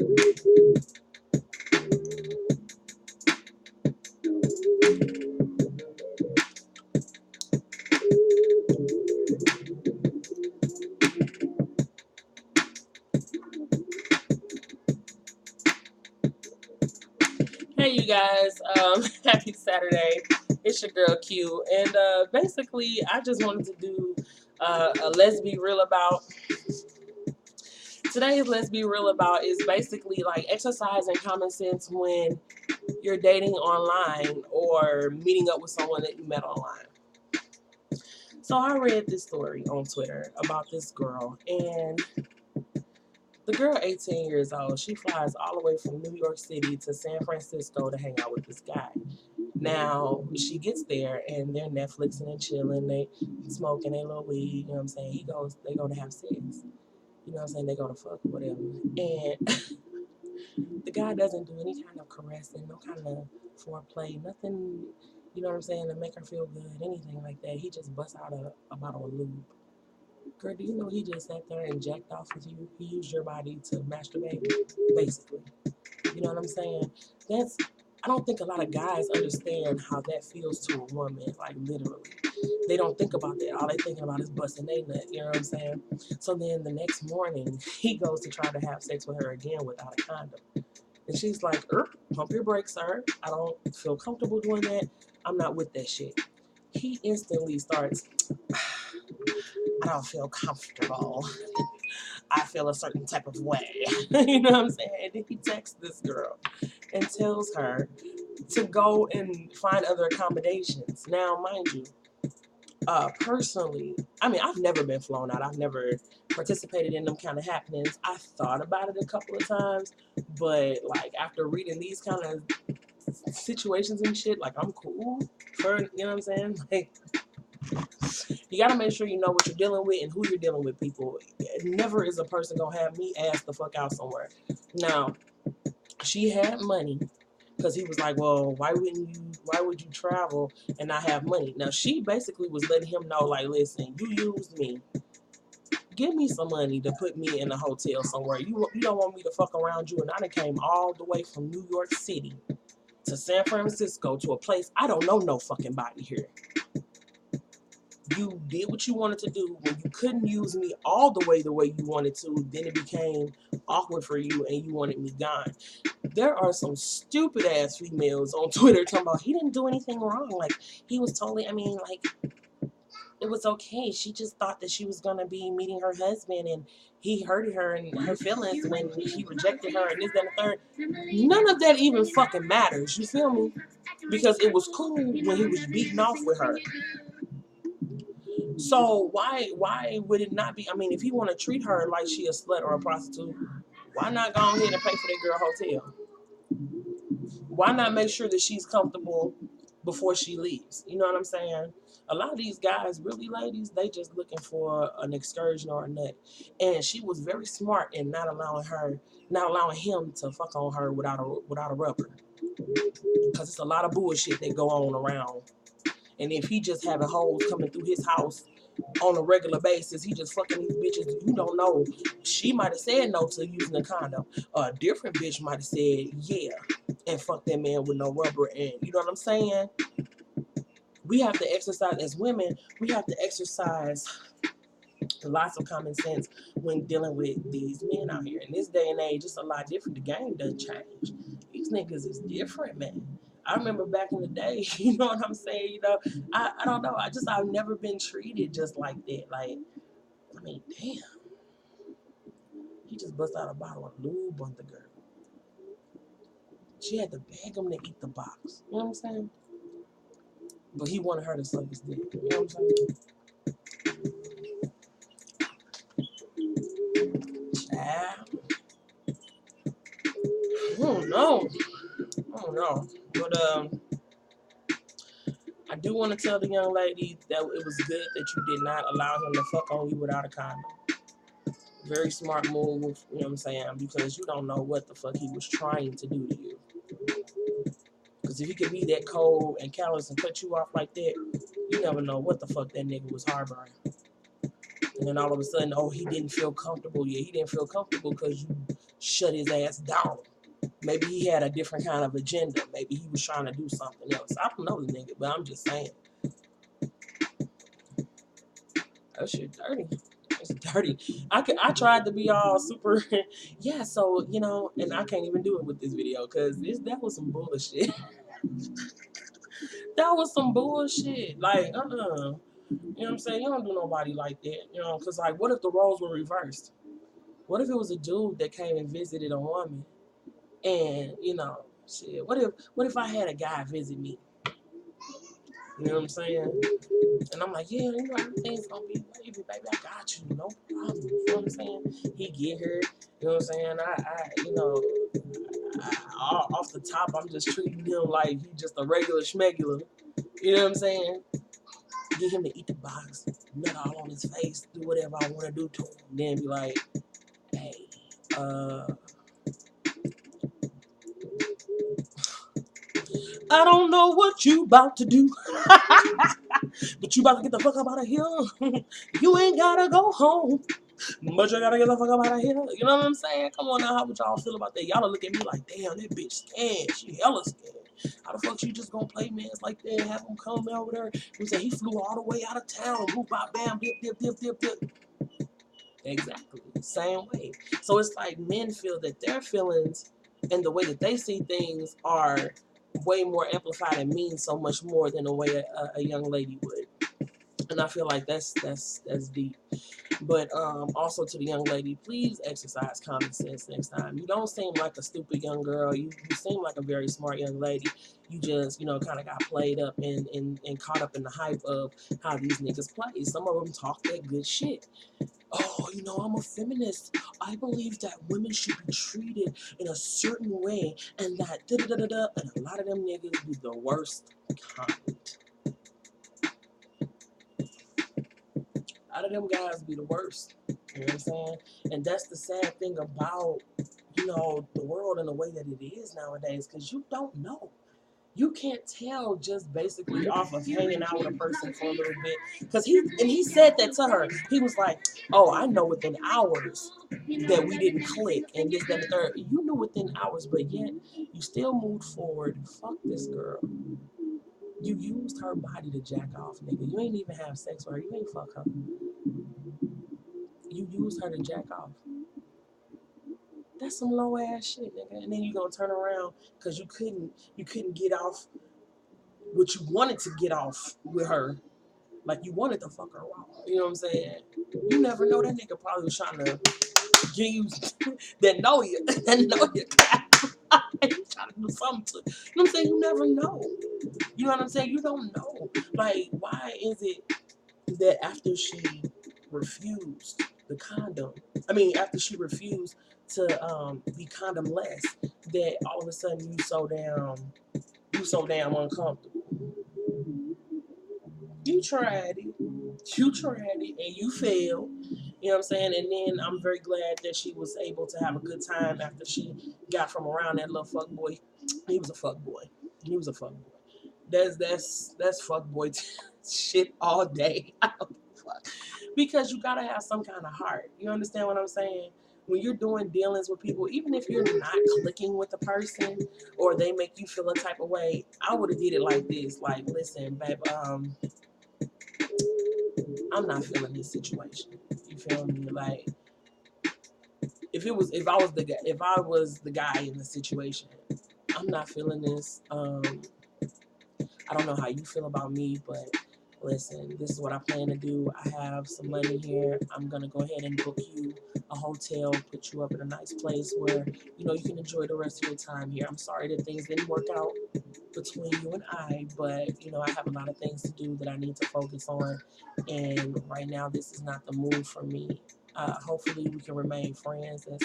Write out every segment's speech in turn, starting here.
Hey, you guys. Happy Saturday. It's your girl Q. And basically, I just wanted to do a Let's Be Real About. Today's Let's Be Real About is basically like exercising common sense when you're dating online or meeting up with someone that you met online. So I read this story on Twitter about this girl, and the girl, 18 years old, she flies all the way from New York City to San Francisco to hang out with this guy. Now, she gets there and they're Netflixing and chilling, they smoking their little weed, you know what I'm saying? They go to have sex. You know what I'm saying? They go to fuck or whatever. And the guy doesn't do any kind of caressing, no kind of foreplay, nothing, you know what I'm saying, to make her feel good, anything like that. He just busts out a bottle of lube. Girl, do you know he just sat there and jacked off with you? He used your body to masturbate, basically. You know what I'm saying? I don't think a lot of guys understand how that feels to a woman, like literally. They don't think about that. All they thinking about is busting their nut, you know what I'm saying? So then the next morning, he goes to try to have sex with her again without a condom. And she's like, pump your brakes, sir. I don't feel comfortable doing that. I'm not with that shit. He instantly starts, I don't feel comfortable. I feel a certain type of way. You know what I'm saying? And then he texts this girl and tells her to go and find other accommodations. Now, mind you, personally, I mean, I've never been flown out. I've never participated in them kind of happenings. I thought about it a couple of times, but like after reading these kind of situations and shit, like I'm cool for, you know what I'm saying? Like, you gotta make sure you know what you're dealing with and who you're dealing with, people. Never is a person gonna have me ass the fuck out somewhere. Now, she had money because he was like, well, why would you travel and not have money? Now, she basically was letting him know, like, listen, you used me. Give me some money to put me in a hotel somewhere. You don't want me to fuck around you. And I done came all the way from New York City to San Francisco to a place I don't know no fucking body here. You did what you wanted to do. When you couldn't use me all the way you wanted to, then it became awkward for you and you wanted me gone. There are some stupid ass females on Twitter talking about he didn't do anything wrong. Like, he was totally, I mean, like, it was okay. She just thought that she was going to be meeting her husband and he hurted her and her feelings when he rejected her and this, that, and the third. None of that even fucking matters. You feel me? Because it was cool when he was beating off with her. So why would it not be? I mean, if he want to treat her like she a slut or a prostitute, why not go ahead and pay for that girl hotel? Why not make sure that she's comfortable before she leaves? You know what I'm saying? A lot of these guys, really, ladies, they just looking for an excursion or a nut. And she was very smart in not allowing him to fuck on her without a rubber. Because it's a lot of bullshit that go on around. And if he just having hoes coming through his house on a regular basis, he just fucking these bitches. You don't know. She might have said no to using a condom. A different bitch might have said yeah and fuck that man with no rubber. And you know what I'm saying? We have to exercise, as women, we have to exercise lots of common sense when dealing with these men out here. In this day and age, it's a lot different. The game doesn't change. These niggas is different, man. I remember back in the day, you know what I'm saying? You know, I don't know. I've never been treated just like that. Like, I mean, damn. He just bust out a bottle of lube on the girl. She had to beg him to eat the box. You know what I'm saying? But he wanted her to suck his dick. You know what I'm saying? I don't know. But I do want to tell the young lady that it was good that you did not allow him to fuck on you without a condom. Very smart move, you know what I'm saying? Because you don't know what the fuck he was trying to do to you. Because if he could be that cold and callous and cut you off like that, you never know what the fuck that nigga was harboring. And then all of a sudden, oh, he didn't feel comfortable. Yeah, he didn't feel comfortable because you shut his ass down. Maybe he had a different kind of agenda. Maybe he was trying to do something else. I don't know the nigga, but I'm just saying. That shit dirty. It's dirty. I tried to be all super, yeah. So you know, and I can't even do it with this video because that was some bullshit. That was some bullshit. Like, You know what I'm saying? You don't do nobody like that. You know, because like, what if the roles were reversed? What if it was a dude that came and visited a woman, and you know, shit. What if I had a guy visit me? You know what I'm saying? And I'm like, yeah, you know, everything's gonna be baby, I got you, no problem. You know what I'm saying? He get her, you know what I'm saying? You know, off the top, I'm just treating him like he just a regular schmegular. You know what I'm saying? Get him to eat the box, nut all on his face, do whatever I want to do to him. Then be like, hey, I don't know what you about to do, but you about to get the fuck up out of here. You ain't gotta go home, but you gotta get the fuck up out of here. You know what I'm saying? Come on now, how would y'all feel about that? Y'all look at me like, damn, that bitch scared. She hella scared. How the fuck she just gonna play mans like that and have him come over there? We say he flew all the way out of town, boop, bop, bam, dip, dip, dip, dip, dip. Exactly, same way. So it's like men feel that their feelings and the way that they see things are way more amplified and mean so much more than the way a young lady would. And I feel like that's deep. But also to the young lady, please exercise common sense next time. You don't seem like a stupid young girl. You seem like a very smart young lady. You just, you know, kind of got played up and caught up in the hype of how these niggas play. Some of them talk that good shit. Oh, you know, I'm a feminist. I believe that women should be treated in a certain way and that da-da-da-da-da. And a lot of them niggas be the worst kind. A lot of them guys be the worst. You know what I'm saying? And that's the sad thing about, you know, the world and the way that it is nowadays, because you don't know. You can't tell just basically off of hanging out with a person for a little bit. Because he said that to her. He was like, oh, I know within hours that we didn't click and this, that, and the third. You knew within hours, but yet you still moved forward. Fuck this girl. You used her body to jack off, nigga. You ain't even have sex with her. You ain't fuck her. You used her to jack off. That's some low ass shit, nigga. And then you gonna turn around because you couldn't get off what you wanted to get off with her. Like you wanted to fuck her raw. You know what I'm saying? You never know, that nigga probably was trying to give you that know you. That know you. Trying to do something to, you know what I'm saying? You never know. You know what I'm saying? You don't know. Like, why is it that after she refused the condom, after she refused to be condomless, that all of a sudden you so damn uncomfortable. You tried it. You tried it and you failed. You know what I'm saying? And then I'm very glad that she was able to have a good time after she got from around that little fuck boy. He was a fuck boy. He was a fuck boy. That's fuck boy shit all day. Because you gotta have some kind of heart. You understand what I'm saying? When you're doing dealings with people, even if you're not clicking with the person or they make you feel a type of way, I would have did it like this. Like, listen, babe, I'm not feeling this situation. You feel me? Like, if I was the guy in the situation, I'm not feeling this. I don't know how you feel about me, but listen, this is what I plan to do. I have some money here. I'm going to go ahead and book you a hotel, put you up in a nice place where, you know, you can enjoy the rest of your time here. I'm sorry that things didn't work out between you and I, but, you know, I have a lot of things to do that I need to focus on. And right now, this is not the move for me. Hopefully we can remain friends in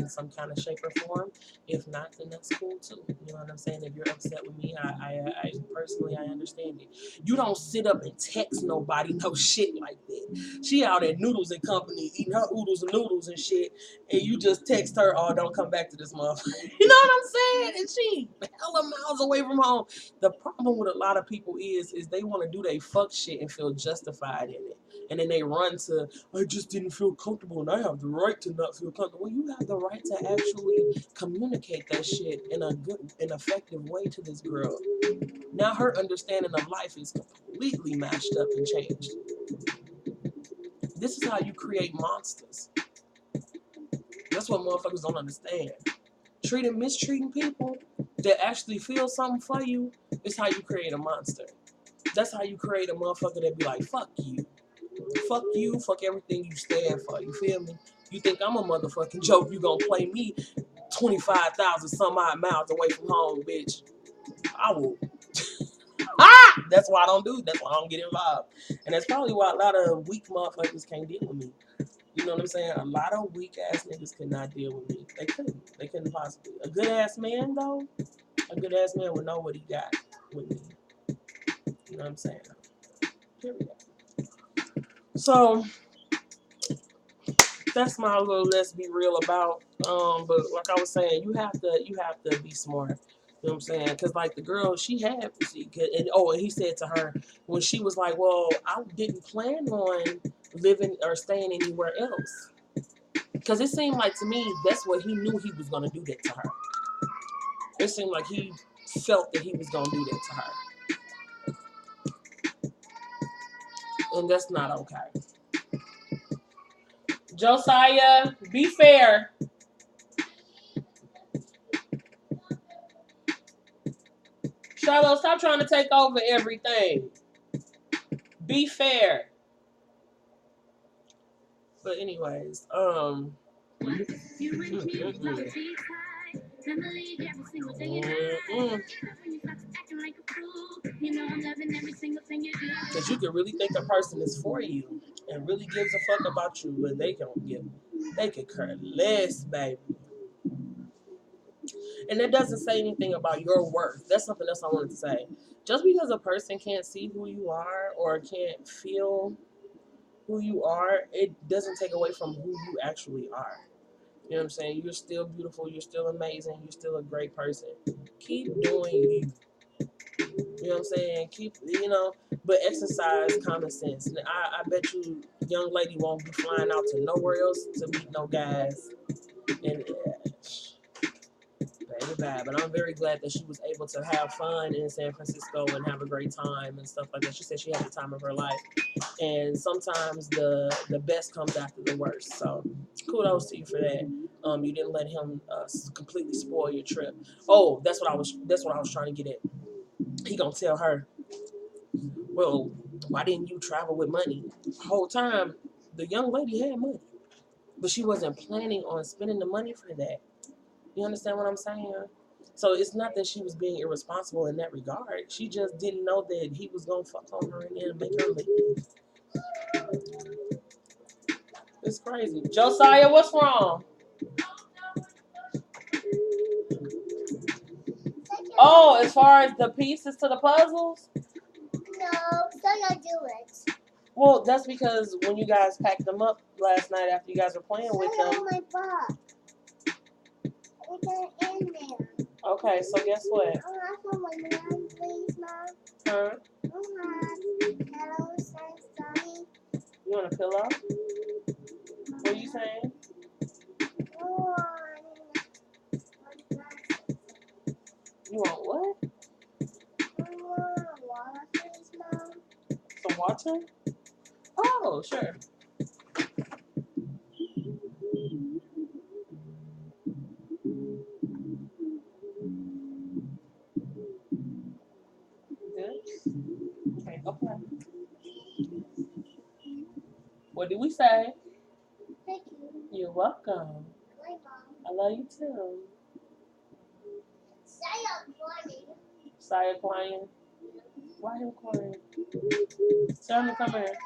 some kind of shape or form. If not, then that's cool too. You know what I'm saying? If you're upset with me, I personally, I understand it. You don't sit up and text nobody no shit like that. She out at Noodles and Company eating her oodles and noodles and shit, and you just text her, oh, don't come back to this motherfucker. You know what I'm saying? And she hella miles away from home. The problem with a lot of people is they want to do they fuck shit and feel justified in it. And then they run to, I just didn't feel comfortable and I have the right to not feel comfortable. Well, you have the right to actually communicate that shit in a good and effective way to this girl. Now her understanding of life is completely mashed up and changed. This is how you create monsters. That's what motherfuckers don't understand. Mistreating people that actually feel something for you is how you create a monster. That's how you create a motherfucker that be like, fuck you. Fuck you, fuck everything you stand for. You feel me? You think I'm a motherfucking joke, you gonna play me 25,000 some odd miles away from home, bitch. I will. That's why I don't do it. That's why I don't get involved. And that's probably why a lot of weak motherfuckers can't deal with me. You know what I'm saying? A lot of weak ass niggas could not deal with me. They couldn't. They couldn't possibly. A good ass man though, a good ass man would know what he got with me. You know what I'm saying? Period. So that's my little let's be real about. But like I was saying, you have to be smart. You know what I'm saying? Because like the girl, and he said to her when she was like, "Well, I didn't plan on living or staying anywhere else." Because it seemed like to me that's what he knew he was gonna do that to her. It seemed like he felt that he was gonna do that to her, and that's not okay. Josiah, be fair. Charlotte, stop trying to take over everything. Be fair. But anyways, Because you can really think a person is for you and really gives a fuck about you, but they could care less, baby. And that doesn't say anything about your worth. That's something else I wanted to say. Just because a person can't see who you are or can't feel who you are, it doesn't take away from who you actually are. You know what I'm saying? You're still beautiful. You're still amazing. You're still a great person. Keep doing you. You know what I'm saying? But exercise common sense. And I bet you, young lady won't be flying out to nowhere else to meet no guys. And very bad. But I'm very glad that she was able to have fun in San Francisco and have a great time and stuff like that. She said she had the time of her life. And sometimes the best comes after the worst. So kudos to you for that. You didn't let him completely spoil your trip. Oh, that's what I was trying to get at. He gonna tell her, well, why didn't you travel with money? The whole time, the young lady had money, but she wasn't planning on spending the money for that. You understand what I'm saying? So it's not that she was being irresponsible in that regard. She just didn't know that he was gonna fuck on her and then make her leave. It's crazy. Josiah, what's wrong? Oh, as far as the pieces to the puzzles? No, so I do it. Well, that's because when you guys packed them up last night after you guys were playing with them. Oh my box. Everything in there. Okay, so guess what? I want some my mom, please, Mom. Huh? Hello, Sunny. You want a pillow? What are you saying? You want what? I want water, please, Mom. Some water? Oh, sure. Good? Okay, okay. What did we say? Thank you. You're welcome. Bye, Mom. I love you too. Saya crying. Why him crying? Tell him to come here.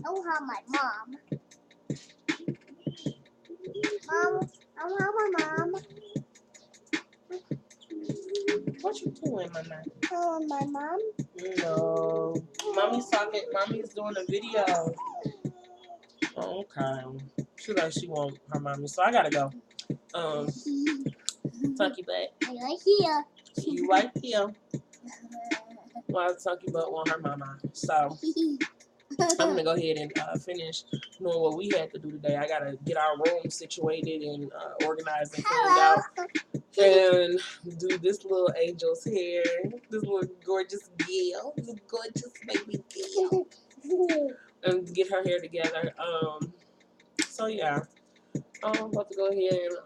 I'll have my mom. Mom, I'll have my mom. What you doing, Mama? Oh, my mom. No. Mommy's doing a video. Oh, okay. She like she want her mommy, so I gotta go. Tunky butt. I like here. You right here. While Tunky butt want her mama. So I'm gonna go ahead and finish doing what we had to do today. I gotta get our room situated and organized and cleaned out, and do this little angel's hair. This little gorgeous girl, this gorgeous baby girl, and get her hair together. So yeah, I'm about to go ahead and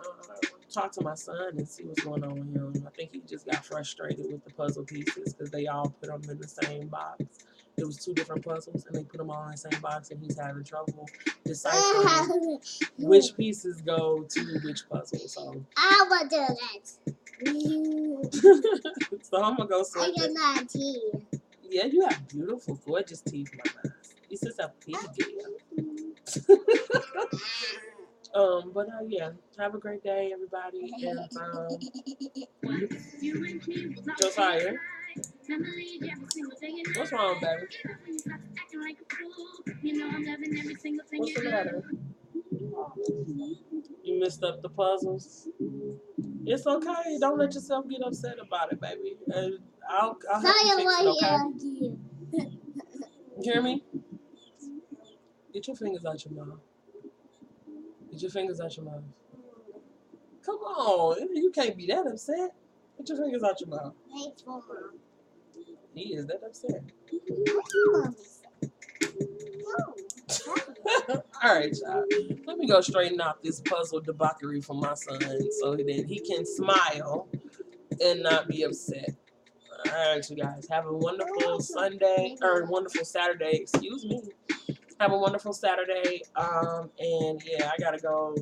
talk to my son and see what's going on with him. I think he just got frustrated with the puzzle pieces because they all put them in the same box. It was 2 different puzzles, and they put them all in the same box, and he's having trouble deciphering which pieces go to which puzzle. So I will do that. so I'm gonna go sort I got it. my teeth. Yeah, you have beautiful, gorgeous teeth, my man. He's just a piggy girl. But yeah, have a great day, everybody. And Josiah, what's wrong, baby? What's the matter? You messed up the puzzles. It's okay. Don't let yourself get upset about it, baby. I'll help you fix it, okay? You hear me? Get your fingers out your mouth. Get your fingers out your mouth. Come on. You can't be that upset. Get your fingers out your mouth. He is that upset. All right, y'all. Let me go straighten out this puzzle debauchery for my son so that he can smile and not be upset. All right, you guys. Have a wonderful Sunday, or wonderful Saturday. Excuse me. Have a wonderful Saturday. And yeah, I gotta go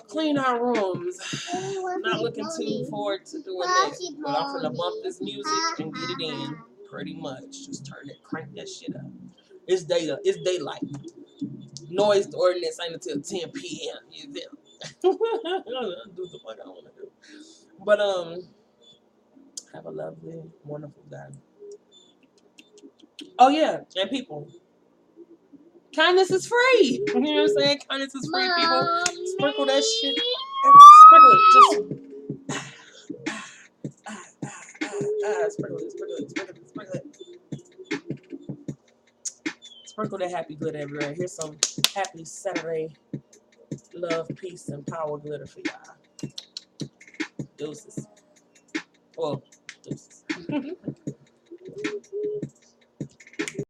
clean our rooms. Not looking too forward to doing that, but I'm gonna bump this music and get it in. Pretty much, just turn it, crank that shit up. It's daylight. It's daylight. Noise ordinance ain't until 10 p.m. You feel? Do what the fuck I want to do. But have a lovely, wonderful day. Oh yeah, and people. Kindness is free. You know what I'm saying? Kindness is free, people. Sprinkle that shit. Sprinkle it. Just sprinkle it. Sprinkle that happy glitter everywhere. Here's some happy Saturday love, peace, and power glitter for y'all. Deuces. Well, deuces.